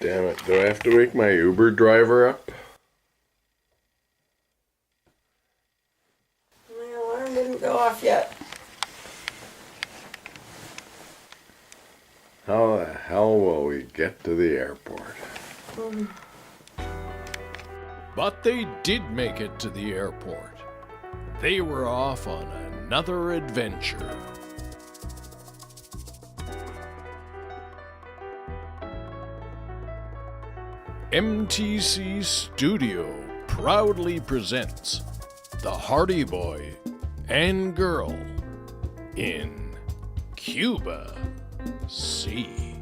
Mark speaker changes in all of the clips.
Speaker 1: Damn it, do I have to wake my Uber driver up?
Speaker 2: My alarm didn't go off yet.
Speaker 1: How the hell will we get to the airport?
Speaker 3: But they did make it to the airport. They were off on another adventure. MTC Studio proudly presents the Hardy Boy and Girl in Cuba Si.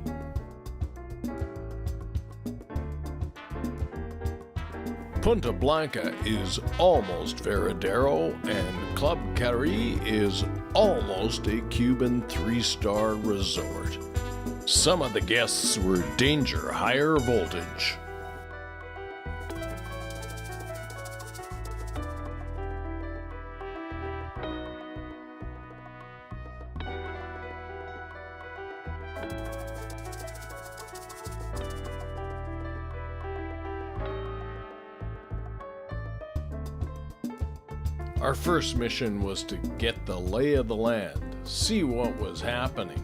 Speaker 3: Punta Blanca is almost Varadero, and Club Cari is almost a Cuban 3-star resort. Some of the guests were danger higher voltage. Our first mission was to get the lay of the land, see what was happening.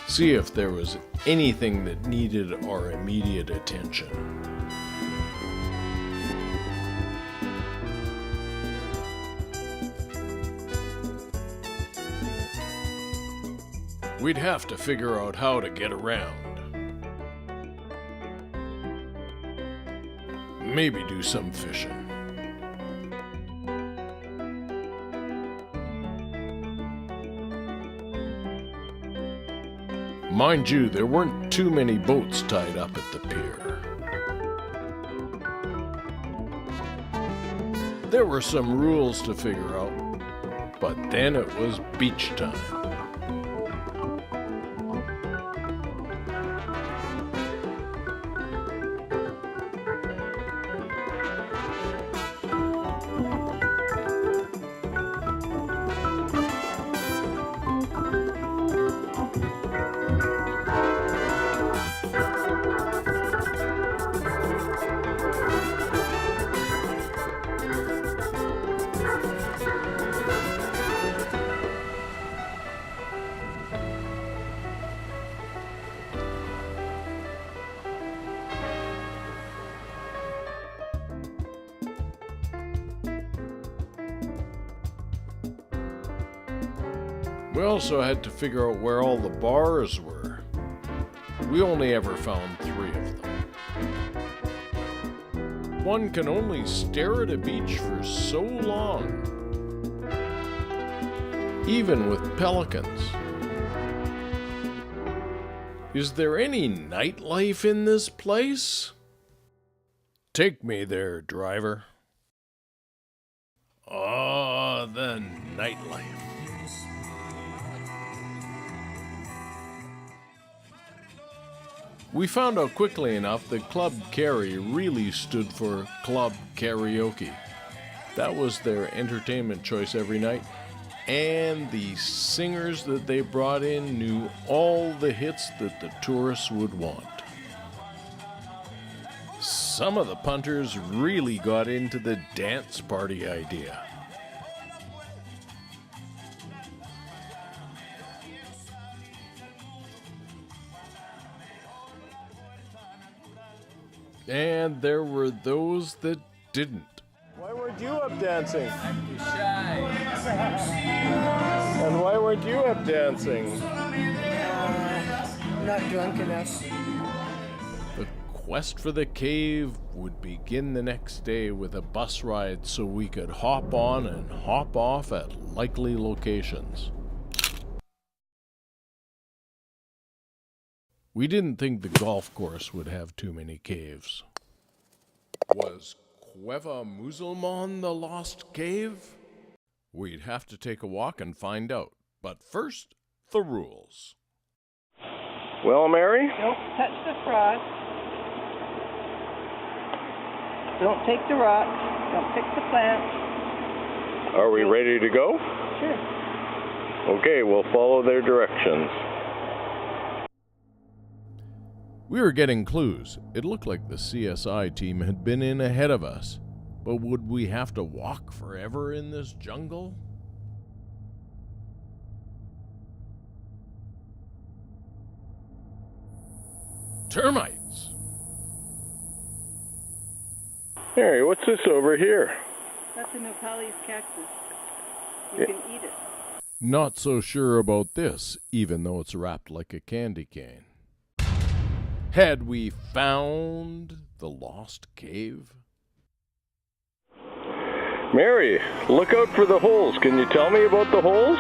Speaker 3: See if there was anything that needed our immediate attention. We'd have to figure out how to get around. Maybe do some fishing. Mind you, there weren't too many boats tied up at the pier. There were some rules to figure out, but then it was beach time. We also had to figure out where all the bars were. We only ever found 3 of them. One can only stare at a beach for so long, even with pelicans. Is there any nightlife in this place? Take me there, driver. Ah, the nightlife. We found out quickly enough that Club Cari really stood for Club Karaoke. That was their entertainment choice every night, and the singers that they brought in knew all the hits that the tourists would want. Some of the punters really got into the dance party idea. And there were those that didn't.
Speaker 1: Why weren't you up dancing?
Speaker 4: I'm too shy.
Speaker 1: And why weren't you up dancing?
Speaker 2: Not drunk enough.
Speaker 3: The quest for the cave would begin the next day with a bus ride so we could hop on and hop off at likely locations. We didn't think the golf course would have too many caves. Was Cueva Musulman the lost cave? We'd have to take a walk and find out. But first, the rules.
Speaker 1: Well, Mary?
Speaker 2: Don't touch the frog. Don't take the rock. Don't pick the plant.
Speaker 1: Are we ready to go?
Speaker 2: Sure.
Speaker 1: Okay, we'll follow their directions.
Speaker 3: We were getting clues. It looked like the CSI team had been in ahead of us. But would we have to walk forever in this jungle? Termites!
Speaker 1: Mary, what's this over here?
Speaker 2: That's a Nopales cactus. You can eat it.
Speaker 3: Not so sure about this, even though it's wrapped like a candy cane. Had we found the lost cave?
Speaker 1: Mary, look out for the holes. Can you tell me about the holes?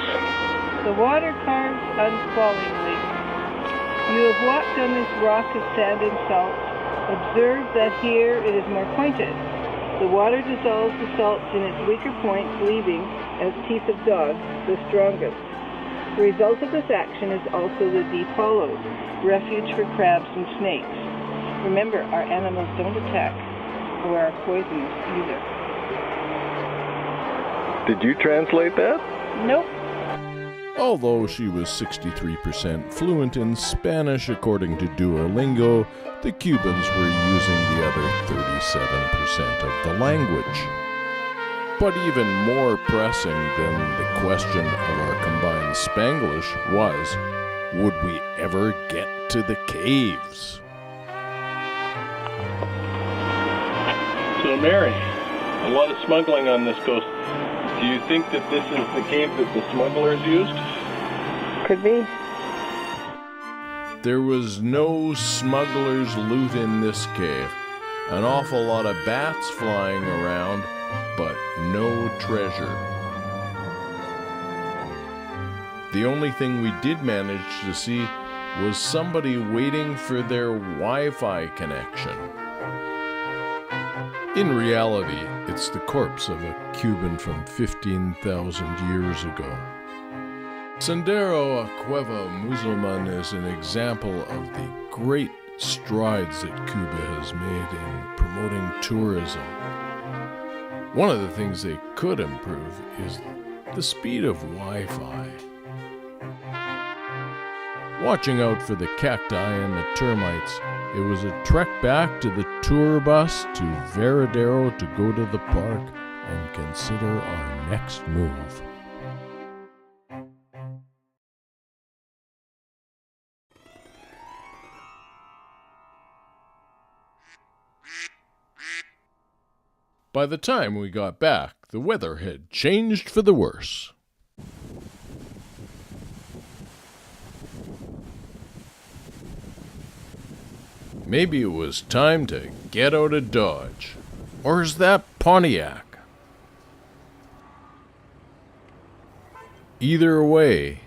Speaker 2: The water carves unfallingly. You have walked on this rock of sand and salt. Observe that here it is more pointed. The water dissolves the salts in its weaker points, leaving, as teeth of dogs, the strongest. The result of this action is also the deep hollows, refuge for crabs and snakes. Remember, our animals don't attack or are poisonous either.
Speaker 1: Did you translate that?
Speaker 2: Nope.
Speaker 3: Although she was 63% fluent in Spanish according to Duolingo, the Cubans were using the other 37% of the language. But even more pressing than the question of our combined Spanglish was, would we ever get to the caves?
Speaker 1: So, Mary, a lot of smuggling on this coast. Do you think that this is the cave that the smugglers used?
Speaker 2: Could be.
Speaker 3: There was no smuggler's loot in this cave. An awful lot of bats flying around, but no treasure. The only thing we did manage to see was somebody waiting for their Wi-Fi connection. In reality, it's the corpse of a Cuban from 15,000 years ago. Sendero a Cueva Musulman is an example of the great strides that Cuba has made in promoting tourism. One of the things they could improve is the speed of Wi-Fi. Watching out for the cacti and the termites, it was a trek back to the tour bus to Varadero to go to the park and consider our next move. By the time we got back, the weather had changed for the worse. Maybe it was time to get out of Dodge. Or is that Pontiac? Either way,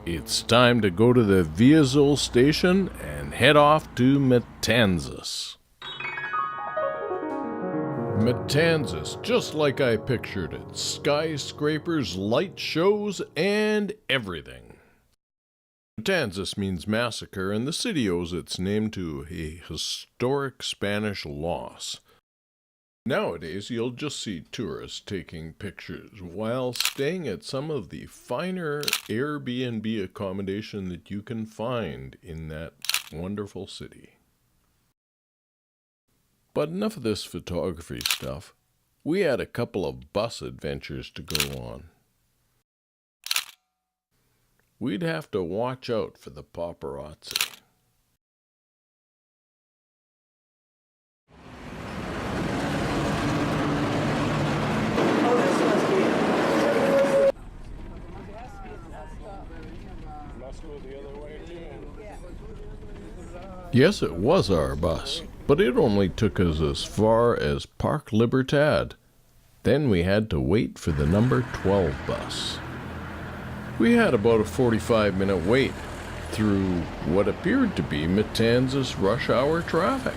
Speaker 3: it's time to go to the Via Azul station and head off to Matanzas. Matanzas, just like I pictured it. Skyscrapers, light shows, and everything. Matanzas means massacre, and the city owes its name to a historic Spanish loss. Nowadays, you'll just see tourists taking pictures while staying at some of the finer Airbnb accommodation that you can find in that wonderful city. But enough of this photography stuff. We had a couple of bus adventures to go on. We'd have to watch out for the paparazzi. Yes, it was our bus, but it only took us as far as Parc Libertad. Then we had to wait for the number 12 bus. We had about a 45-minute wait through what appeared to be Matanzas rush hour traffic.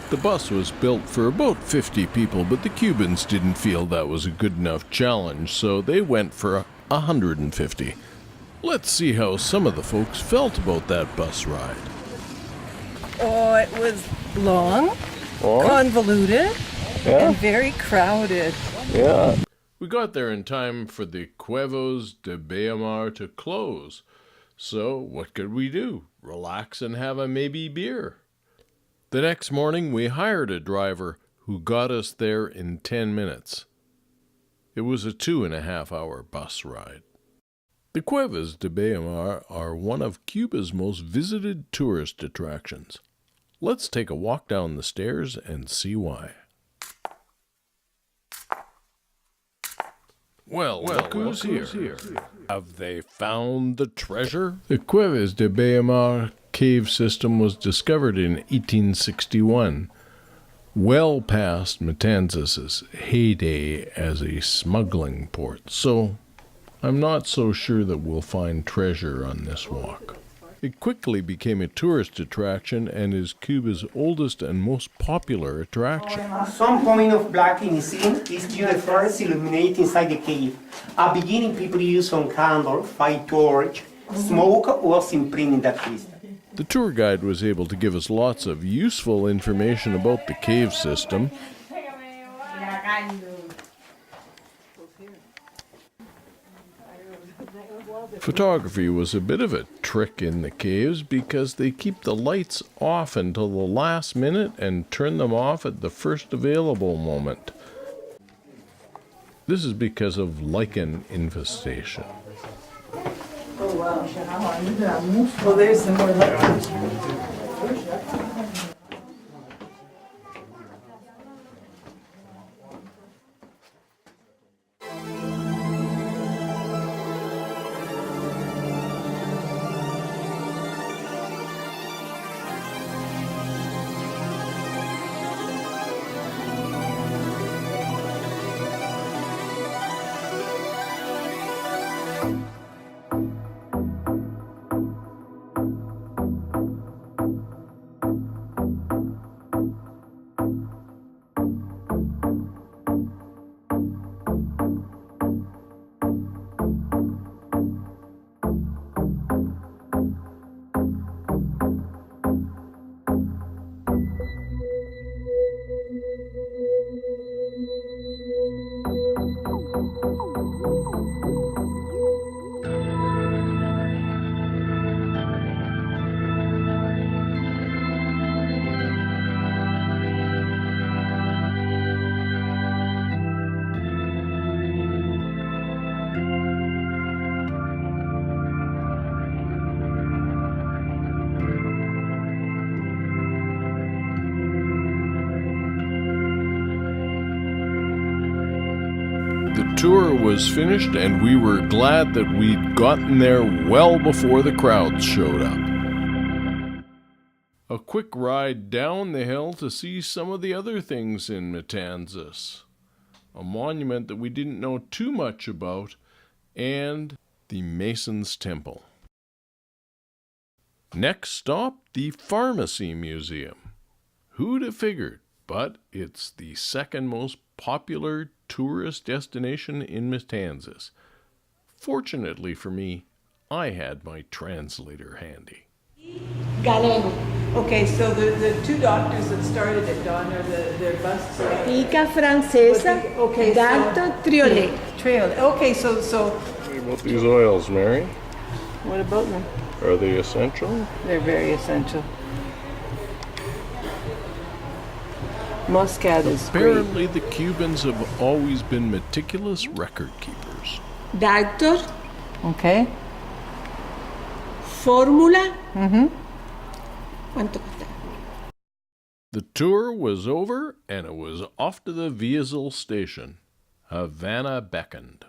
Speaker 3: The bus was built for about 50 people, but the Cubans didn't feel that was a good enough challenge, so they went for 150. Let's see how some of the folks felt about that bus ride.
Speaker 2: Oh, it was long, convoluted, and very crowded.
Speaker 1: Yeah.
Speaker 3: We got there in time for the Cuevas de Bayamar to close, So what could we do? Relax and have a maybe beer. The next morning we hired a driver who got us there in 10 minutes. It was a 2.5-hour bus ride. The Cuevas de Bayamar are one of Cuba's most visited tourist attractions. Let's take a walk down the stairs and see why. Well, look who's here. Have they found the treasure? The Cuevas de Bayamar cave system was discovered in 1861, well past Matanzas' heyday as a smuggling port, so I'm not so sure that we'll find treasure on this walk. It quickly became a tourist attraction and is Cuba's oldest and most popular attraction.
Speaker 4: Some point of black in the scene is due the first illuminate inside the cave. At beginning, people use some candle, fire torch, smoke was imprinted in that crystal.
Speaker 3: The tour guide was able to give us lots of useful information about the cave system. Photography was a bit of a trick in the caves because they keep the lights off until the last minute and turn them off at the first available moment. This is because of lichen infestation.
Speaker 2: Oh, wow. Well, there's some more lectures.
Speaker 3: The tour was finished and we were glad that we'd gotten there well before the crowds showed up. A quick ride down the hill to see some of the other things in Matanzas. A monument that we didn't know too much about, and the Mason's Temple. Next stop, the Pharmacy Museum. Who'd have figured? But it's the second most popular tourist destination in Matanzas. Fortunately for me, I had my translator handy.
Speaker 5: Galeno.
Speaker 2: Okay, so the two doctors that started at Dawn are their busts.
Speaker 5: Pica francesa,
Speaker 2: Okay,
Speaker 5: Dr. Triolet.
Speaker 2: Trail. Okay, so
Speaker 3: What about these oils, Mary?
Speaker 2: what about them?
Speaker 3: Are they essential?
Speaker 2: They're very essential. Muscat is great.
Speaker 3: Apparently the Cubans have always been meticulous record keepers.
Speaker 5: Doctor,
Speaker 2: Okay.
Speaker 5: fórmula. ¿Cuánto cuesta?
Speaker 3: The tour was over and it was off to the Viazil station. Havana beckoned.